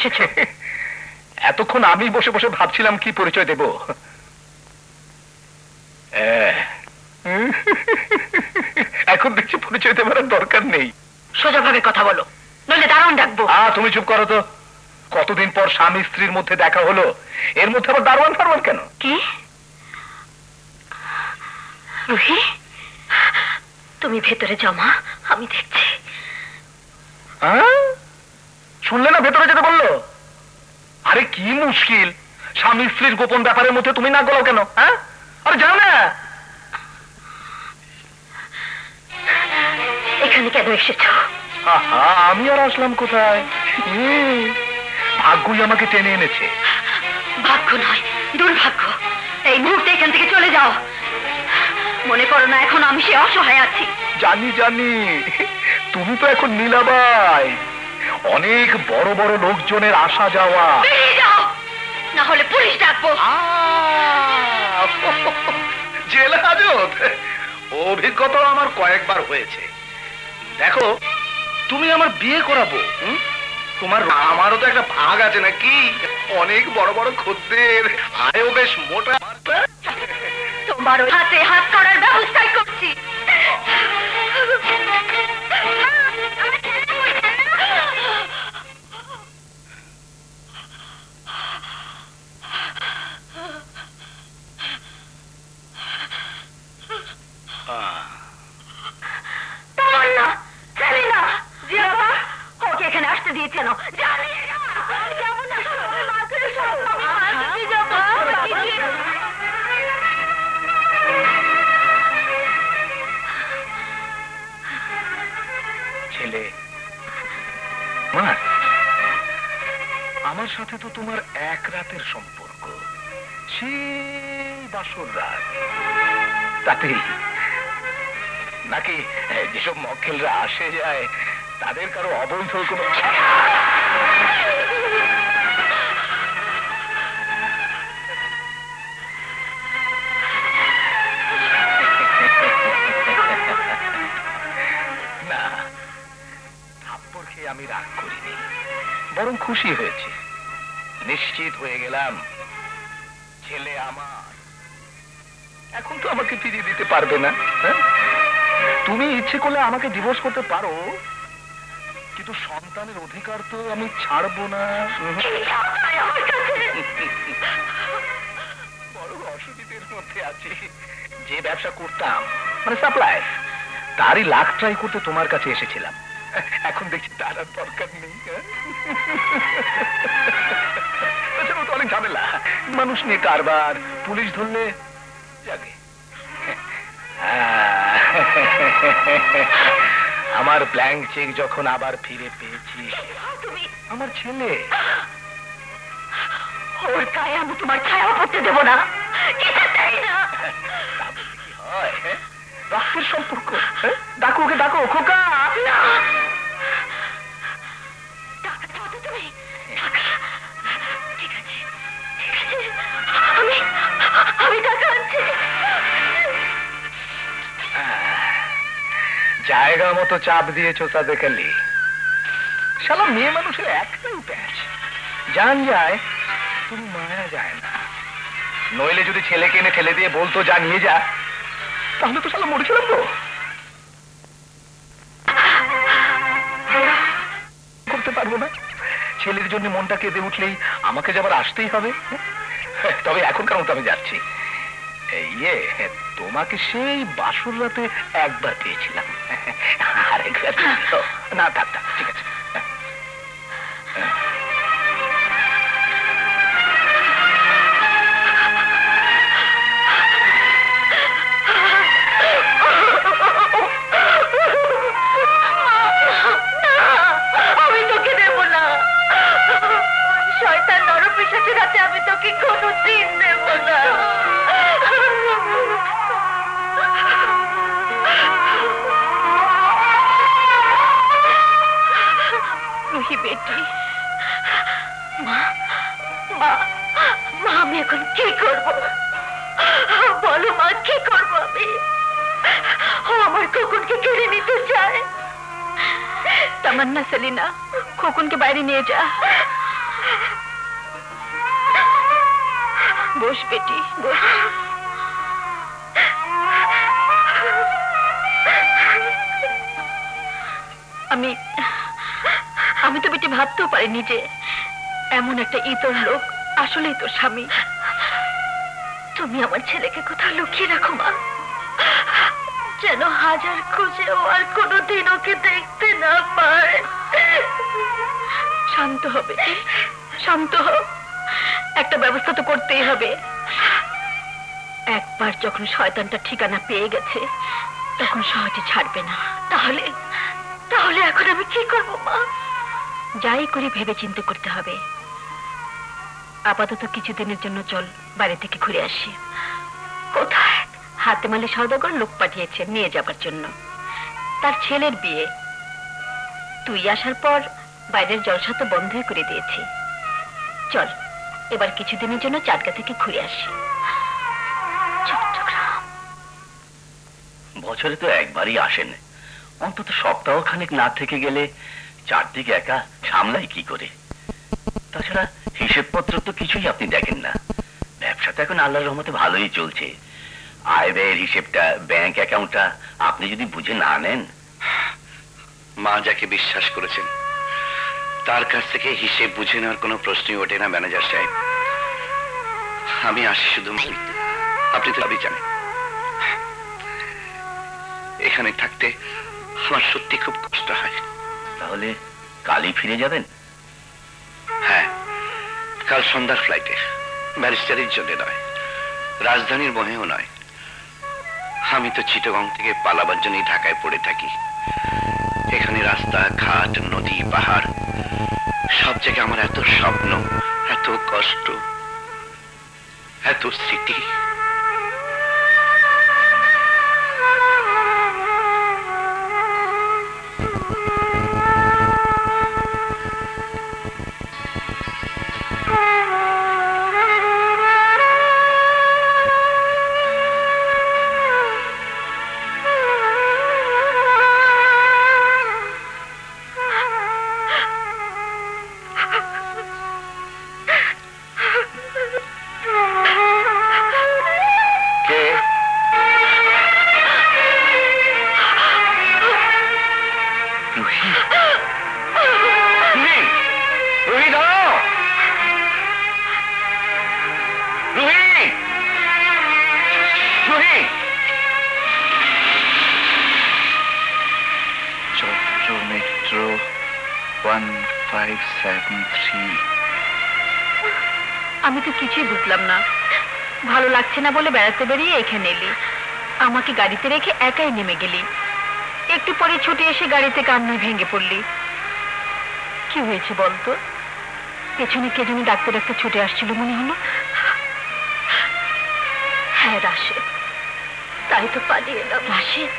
এসেছো? এতক্ষণ আমি বসে বসে ভাবছিলাম কি পরিচয় দেব। এখন দেখছি পরিচয় দেবার দরকার নেই। সোজাভাবে কথা বলো, নইলে দারোয়ান ডাকবো। তুমি চুপ করো তো। কতদিন পর স্বামী স্ত্রীর মধ্যে দেখা হলো, এর মধ্যে আবার দারোয়ান ফারওয়ান কেন? কি রুহি, তুমি ভেতরে যাও মা, আমি দেখছি। শুনলে না ভেতরে যেতে বললো? আরে কি মুশকিল, স্বামী স্ত্রীর গোপন ব্যাপারের মধ্যে তুমি না গলাও কেন? আরে যাও না। এখানে কেন এসেছো? আমি আর আসলাম কোথায়? ভাগ্যই আমাকে টেনে এনেছে। ভাগ্য নয়, দুর্ভাগ্য। এই মুহূর্তে এখান থেকে চলে যাও। মনে করো না এখন আমি সে অসহায় আছি। জানি জানি, তুমি তো এখন নীলাবাই, অনেক বড় বড় লোকজনের আসা যাওয়া। বেরিয়ে যাও, না হলে পুলিশ ডাকবো। জেল হাজত, অভিজ্ঞতা আমার কয়েকবার হয়েছে। দেখো, তুমি আমার বিয়ে করাবো, তোমার আমারও তো একটা ভাগ আছে নাকি? অনেক বড় বড় খদ্দের, আয়ও বেশ মোটা। তোমার ওই হাতে হাত করার ব্যবস্থাই করছি। ওকে এখানে আসতে দিয়েছেন? ছেলে, আমার সাথে তো তোমার এক রাতের সম্পর্ক, সেই বাসর রাত। তাতেই নাকি যেসব মক্কেলরা আসে যায় তাদের কারো অবৈধ কোনো না, থাপ্পড় খেয়ে আমি রাগ করিনি, বরং খুশি হয়েছি। নিশ্চিত হয়ে গেলাম ছেলে আমার। এখন তো আমাকে ফিরিয়ে দিতে পারবে না। তুমি ইচ্ছে করলে আমাকে ডিভোর্স করতে পারো, কিন্তু সন্তানের অধিকার তো আমি ছাড়বো না। বড় অসুবিধার মধ্যে আছি। যে ব্যবসা করতাম, মানে সাপ্লাই, তারই লাখ ট্রাই করতে তোমার কাছে এসেছিলাম। এখন দেখছি তার আর দরকার নেই। তো অনেক ঝামেলা, মানুষ নিয়ে কারবার, পুলিশ ধরলে যাকে। আমার ব্ল্যাঙ্ক চেক যখন আবার ফিরে পেয়েছি, আমার ছেলে, ওর গায়ে আমি তোমার ছায়া পড়তে দেব না। হয় রক্তের সম্পর্ক। ডাকো ওকে, ডাকো খোকা। জায়গা মতো চাপ দিয়েছো সাদেক আলী। শালা মেয়ে মানুষের একটাই প্যাচ, জান যায় তুমি মারা যায় না। নইলে যদি ছেলেকে এনে ঠেলে দিয়ে বলতো যা নিয়ে যা, তাহলে তো শালা মরেছিলাম। তো করতে পারবো না, ছেলের জন্য মনটা কেঁদে উঠলেই আমাকে যাবার আসতেই হবে। তবে এখনকার মতো আমি যাচ্ছি। ইয়ে, তোমাকে সেই বাসর রাতে একবার পেয়েছিলাম, আরেকবার না। থাক থাক, ঠিক আছে। আমি তোকে দেব না, শয়তান নরপিশাচের হাতে আমি তোকে কোনোদিন দেব না। রুহি বেটি, মা মা মা, আমি এখন কি করব? বলো মা, কি করবো আমি? ও আমার খোকনকে কেড়ে নিতে চায়। তামান্না, সেলিনা, খোকনকে বাইরে নিয়ে যা। বস বেটি, বস। আমি আমি তো বেটি ভাবতেও পারিনি যে এমন একটা ইতর লোক আসলেই তোর স্বামী। তুমি আমার ছেলেকে কোথাও লুকিয়ে রাখো মা, যেন হাজার খুঁজেও আর কোনোদিন ওকে দেখতে না পায়। শান্ত হবে, শান্ত হ। একটা ব্যবস্থা তো করতেই হবে। একবার যখন শয়তানটা ঠিকানা পেয়ে গেছে তখন সহজে ছাড়বে না। তাহলে তাহলে এখন আমি কি করব মা? যাই করি ভেবে চিন্তে করতে হবে। আপাতত কিছুদিনের জন্য চল বাড়ি থেকে ঘুরে আসি। কোথায়? হাতেমালি সওদাগর লোক পাঠিয়েছে নিয়ে যাবার জন্য। তার ছেলের বিয়ে। তুই আসার পর বাইরের জলসা তো বন্ধই করে দিয়েছি। চল এবার কিছুদিনের জন্য চাটগা থেকে ঘুরে আসি। চট্টগ্রাম বছরে তো একবারই আসেন, অন্তত সপ্তাহ খানেক না থেকে গেলে চারদিকে একা সামলাই কি করে? তাছাড়া হিসেবপত্র তো কিছুই আপনি দেখেন না। ব্যবসাটা এখন আল্লাহর রহমতে ভালোই চলছে। আয় ব্যয়ের হিসেবটা, ব্যাংক অ্যাকাউন্টটা আপনি যদি বুঝে না নেন। মা যাকে বিশ্বাস করেছেন তার কাছ থেকে হিসেব বুঝে নেওয়ার কোনো প্রশ্নই ওঠে না ম্যানেজার সাহেব। আমি আসি শুধু আপনি তো সবই জানেন। এখানে থাকতে আমার সত্যি খুব কষ্ট হয়। তাহলে কালই ফিরে যাবেন? হ্যাঁ, কাল সন্ধ্যার ফ্লাইটে। ব্যারিস্টারির জন্য নয়, রাজধানীর মোহেও নয়। আমি তো চিটাগং থেকে পালাবার জন্যই ঢাকায় পড়ে থাকি। এখানে রাস্তা ঘাট নদী পাহাড় সব জায়গায় আমার এত স্বপ্ন, এত কষ্ট, এত স্মৃতি। মেট্রো 1573। আমি তো কিছুই বুঝলাম না। ভালো লাগছে না বলে বেড়াতে বেরিয়ে এখানে এলি, আমাকে গাড়িতে রেখে একাই নেমে গেলি। একটু পরে ছুটে এসে গাড়িতে কান্নায় ভেঙে পড়লি। কি হয়েছে বলতো? পেছনে কে জানি ডাকতে ডাকতে ছুটে আসছিল মনে হলো। হ্যাঁ রাশেদ, তাই তো পালিয়ে এলাম। রাশেদ,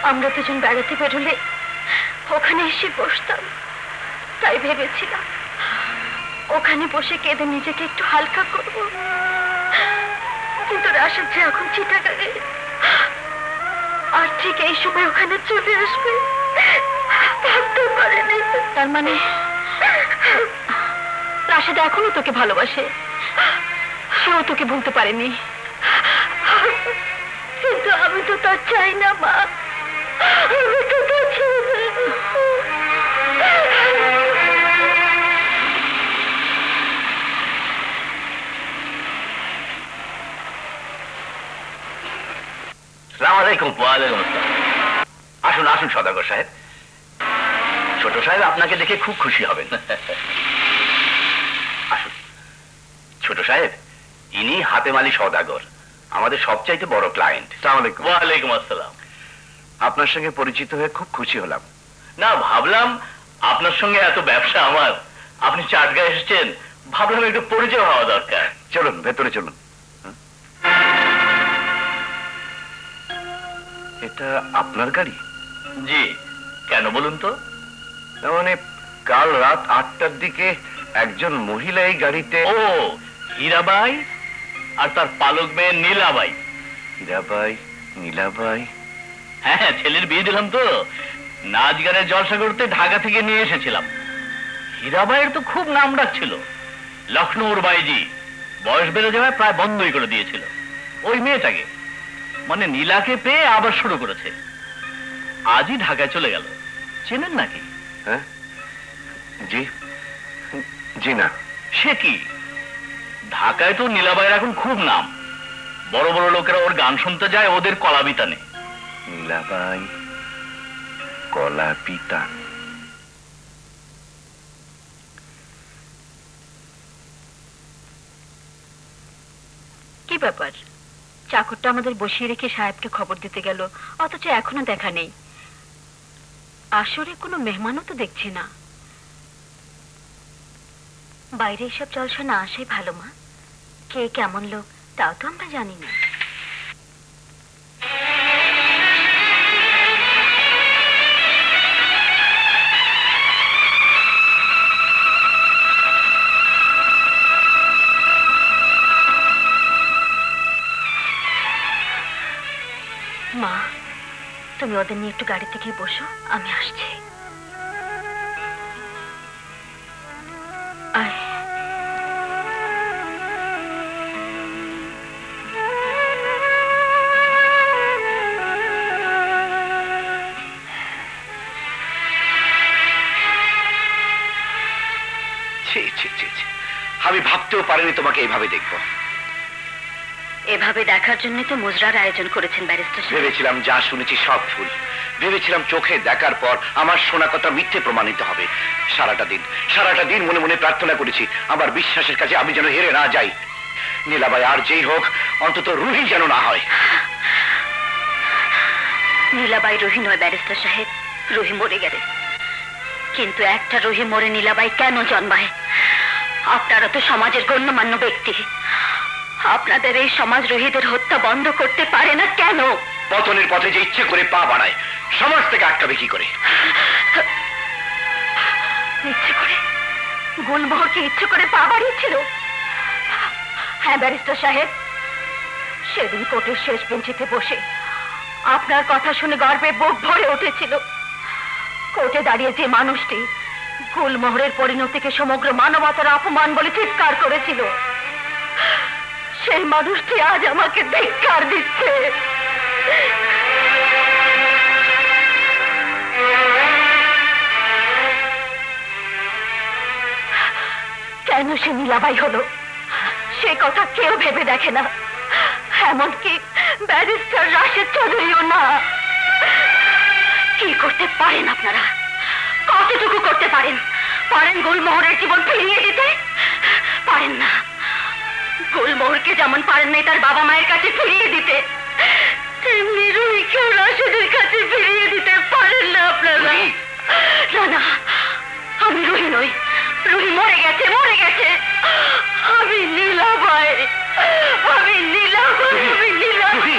আমরা দুজন বেড়াতে বেরোলে ওখানে এসে বসতাম, তাই ভেবেছিলাম ওখানে বসে কেঁদে নিজেকে একটু হালকা করব। কিন্তু রাশেদ যে এখন চিটাগাঙে, আর ঠিক এই সময় ওখানে চলে আসবে ভাবতে পারিনি। তার মানে রাশেদ এখনো তোকে ভালোবাসে, সেও তোকে ভুলতে পারেনি। কিন্তু আমি তো তা চাই না মা, আমি তো তা চাই না। আসসালামু আলাইকুম। ওয়ালাইকুম আসসালাম। আসুন আসুন সদাগর সাহেব। ছোট সাহেব আপনাকে দেখে খুব খুশি হবেন। আসুন। ছোট সাহেব, ইনি হাতেমালি সওদাগর, আমাদের সবচাইতে বড় ক্লায়েন্ট। আসসালামু আলাইকুম। ওয়ালাইকুম আসসালাম। আপনার সঙ্গে পরিচিত হয়ে খুব খুশি হলাম। না, ভাবলাম আপনার সঙ্গে এত ব্যবসা আমার, আপনি চাটগা এসেছেন, ভাবলাম একটু পরিচয় হওয়া দরকার। চলুন ভেতরে চলুন। এটা আপনার গাড়ি? জি, কেন বলুন তো? মানে কাল রাত 8টার দিকে একজন মহিলা এই গাড়িতে। ও, হীরাবাই আর তার পালক মেয়ে নীলাবাই। হীরাবাই, নীলাবাই। হ্যাঁ, ছেলের বিয়ে দিলাম তো, নাচ গানের জলসা করতে ঢাকা থেকে নিয়ে এসেছিলাম। হীরাবাইয়ের তো খুব নাম ডাকছিল, লখনৌর বাইজি বয়স বেড়ে যাওয়ায় প্রায় বন্ধই করে দিয়েছিল। ওই মেয়েটাকে মানে নীলাকে পেয়ে আবার শুরু করেছে। আজই ঢাকায় চলে গেল। চেনেন নাকি? হ্যাঁ, জি জি না। সে কি, ঢাকায় তো নীলাবাইয়ের এখন খুব নাম। বড় বড় লোকেরা ওর গান শুনতে যায় ওদের কলাবিতানে। নীলাবাই কলা পিতা। কি ব্যাপার, চাকরটা আমাদের বসিয়ে রেখে সাহেবকে খবর দিতে গেল, অথচ এখনো দেখা নেই। আসরে কোনো মেহমানও তো দেখছি না। বাইরে এসব জলসা না আসাই ভালো মা। কে কেমন লোক তাও তো আমরা জানি না। মা, তুমি ওদের নিয়ে একটু গাড়িতে গিয়ে বসো, আমি আসছি। আয়। ছি ছি ছি ছি, আমি ভাবতেও পারিনি তোমাকে এইভাবে দেখবো। এভাবে দেখার জন্য তো মুজরার আয়োজন করেছেন ব্যারিস্টার সাহেব। ভেবেছিলাম যা শুনেছি সব ভুল। ভেবেছিলাম চোখে দেখার পর আমার শোনা কথা মিথ্যে প্রমাণিত হবে। সারাটা দিন মনে মনে প্রার্থনা করেছি আমার বিশ্বাসের কাছে আমি যেন হেরে না যাই। নীলাবাই আর যেই হোক, অন্তত রুহি যেন না হয়। নীলাবাই রুহি নয় ব্যারিস্টার সাহেব, রুহি মরে গেলে। কিন্তু একটা রুহি মরে নীলাবাই কেন জন্মায়? আপনারা তো সমাজের গণ্যমান্য ব্যক্তি, আপনাদের এই সমাজ রুহিদের হত্যা বন্ধ করতে পারে না কেন? পতনের পথে যে ইচ্ছে করে পা বাড়ায়, সমাজ থেকে আটকাবে কি করে? ইচ্ছে করে? গুলমোহরকে ইচ্ছে করে পা বাড়িয়েছিল? হ্যাঁ ব্যারিস্টার সাহেব, সেদিন কোর্টের শেষ বেঞ্চিতে বসে আপনার কথা শুনে গর্বে বুক ভরে উঠেছিল। কোর্টে দাঁড়িয়ে যে মানুষটি গুলমোহরের পরিণতিকে সমগ্র মানবতার অপমান বলে চিৎকার করেছিল, সেই মানুষটি আজ আমাকে ধিক্কার দিচ্ছে। কেন সে নীলাবাই হলো সে কথা কেউ ভেবে দেখে না, এমনকি ব্যারিস্টার রাশেদ চৌধুরীও না। কি করতে পারেন আপনারা? কতটুকু করতে পারেন? পারেন গুলমোহরের জীবন ফিরিয়ে দিতে? পারেন না। গুলমোহরকে যেমন পারেন নাই তার বাবা মায়ের কাছে ফিরিয়ে দিতে, তেমনি রুহিকেও রাশেদের কাছে ফিরিয়ে দিতে পারেন না আপনারা। না না, আমি রুহি নই। রুহি মরে গেছে, মরে গেছে। আমি নীলাবাই, আমি নীলাবাই, আমি নীলাবাই।